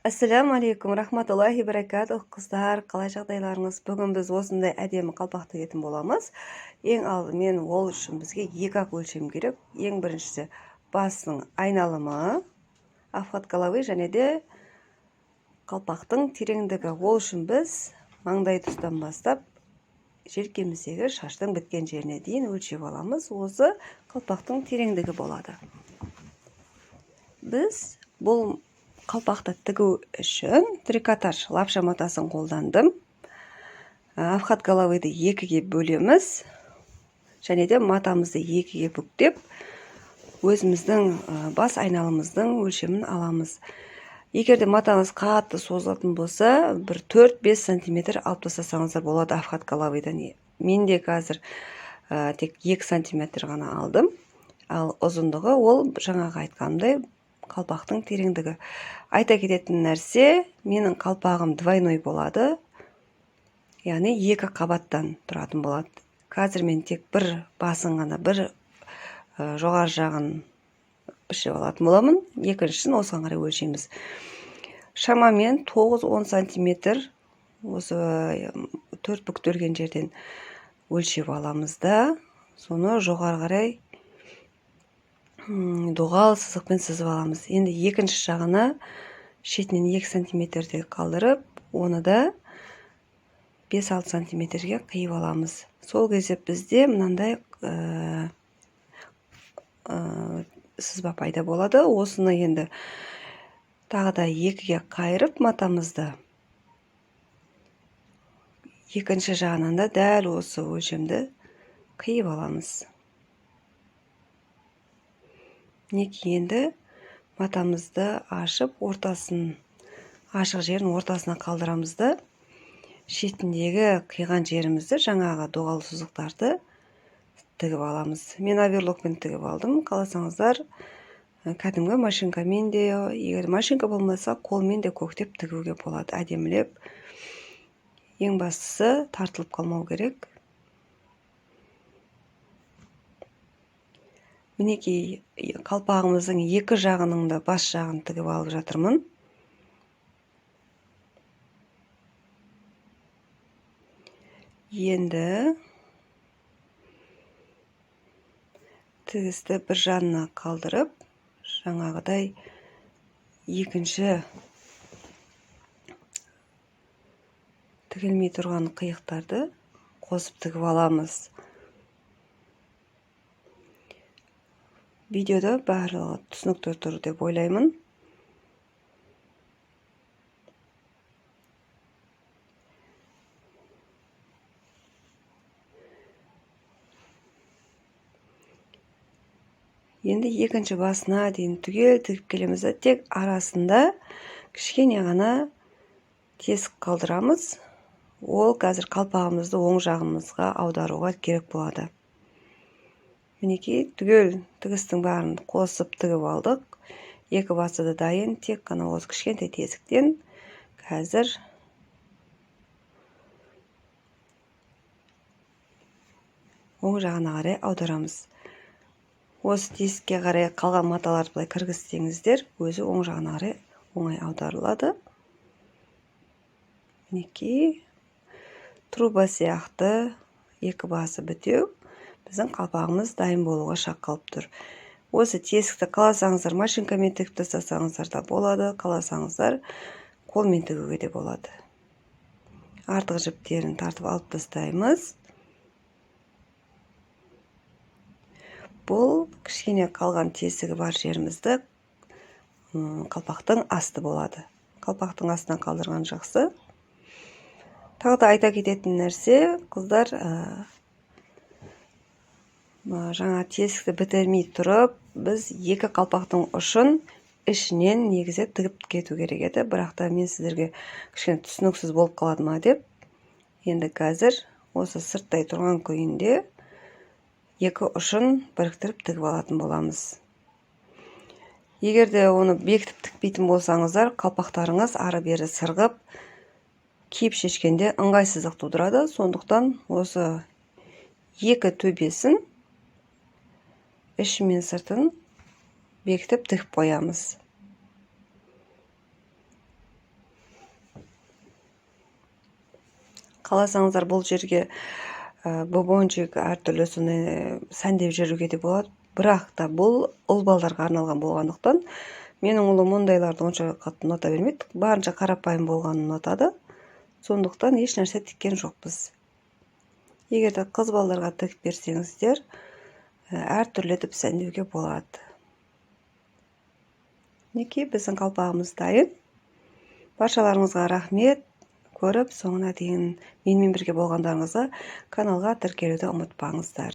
Ассаламу алейкум, рахматуллахи баракатух, қыздар, қалай жағдайларыңыз? Бүгін біз осындай әдемі қалпақ тігетін боламыз. Ең алдымен ол үшін бізге екі ақ өлшем керек. Ең біріншісі басының айналымы, афхат головы және де қалпақтың тереңдігі. Ол үшін біз маңдай тұстан бастап желкеміздегі шаштың біткен жеріне дейін өлшеп аламыз. Осы қалпақтың тереңдігі болады. Біз бұл қалпақты тігу үшін трикотаж лапша матасын қолдандым. Афхат головыды екіге бөлеміз және де матамызды екіге бүктеп өзіміздің бас айналымыздың өлшемін аламыз. Егер де матаңыз қатты созылатын болса, бір 4-5 сантиметр алып тастасаңыздар болады афхат головыдан. Менде қазір тек 2 сантиметр ғана алдым. Ал ұзындығы ол жаңағы айтқанымдай қалпақтың тереңдігі. Айта кететін нәрсе, менің қалпағым двойной болады. Яғни екі қабаттан тұратын болады. Қазір мен тек бір басын ғана, бір жоғары жағын пішіп алатын боламын. Екіншісін осыған қарай өлшейміз. Шамамен 9-10 сантиметр осы 4 бүктелген жерден өлшеп аламыз да, соны жоғары қарай доғал сызықпен сызып аламыз. Енді екінші жағына шетінен 2 сантиметрде қалдырып, оны да 5-6 сантиметрге қиып аламыз. Сол кезде бізде мынандай сызба пайда болады. Осыны енді тағы да екіге қайырып матамызды екінші жағынан да дәл осы өлшемді қиып аламыз. Енді матамызды ашып, ашық жерін ортасына қалдырамыз да, шетіндегі қиған жерімізді жаңағы доғал сызықтарды тігіп аламыз. Мен оверлокпен тігіп алдым. Қаласаңыздар, кәдімгі машинкамен де, егер машинка болмаса, қолмен де көктеп тігуге болады, әдемілеп. Ең бастысы тартылып қалмау керек. Мінекей қалпағымыздың екі жағының да бас жағын тігіп алып жатырмын. Енді тігісті бір жанына қалдырып, жаңағыдай екінші тігілмей тұрған қиықтарды қосып тігіп аламыз. Видеода барлығы түсінікті тұр деп ойлаймын. Енді екінші басына дейін түгел тігіп келеміз. Тек арасында кішкене ғана тесік қалдырамыз. Ол қазір қалпағымызды оң жағымызға аударуға керек болады. Мінекей түгел тігістің барын қосып тігіп алдық. Екі басы да дайын, тек қана осы кішкентай тесіктен қазір оң жағына қарай аударамыз. Осы тесікке қарай қалған маталарды былай кіргізсеңіздер, өзі оң жағына қарай оңай аударылады. Мінекей труба сияқты екі басы бітеу. Біздің қалпағымыз дайын болуға шақ қалып тұр. Осы тесікті қаласаңыздар машинкамен тігіп тастасаңыздар да болады, қаласаңыздар қолмен тігуге де болады. Артық жіптерін тартып алып тастаймыз. Бұл кішкене қалған тесігі бар жерімізді қалпақтың асты болады. Қалпақтың астынан қалдырған жақсы. Тағы да айта кететін нәрсе, қыздар, жаңа тесікті бітірмей тұрып, біз екі қалпақтың ұшын ішінен негізі тігіп кету керек еді. Бірақ та мен сіздерге кішкене түсініксіз болып қалады ма деп. Енді қазір осы сырттай тұрған күйінде екі ұшын біріктіріп тігіп алатын боламыз. Егер де оны бекітіп тікпейтін болсаңыздар, қалпақтарыңыз ары-бері сырғып, киіп шешкенде ыңғайсыздық тудырады. Сондықтан осы екі төбесін іші мен сыртын бекітіп тігіп қоямыз. қаласаңыздар бұл жерге бобончик әртүрлі соны сәндеп жүруге де болады. Бірақ та бұл ұл балдарға арналған болғандықтан менің ұлым ондайларды онша қатты ұната бермейді. Барынша қарапайым болғанын ұнатады. Сондықтан еш нәрсе тіккен жоқпыз. Егер де қыз балдарға тігіп берсеңіздер, әртүрлі етіп сәндеуге болады. Мінекей біздің қалпағымыз дайын. Баршаларыңызға рахмет. Көріп, соңына дейін менімен бірге болғандарыңызға каналға тіркелуді ұмытпаңыздар.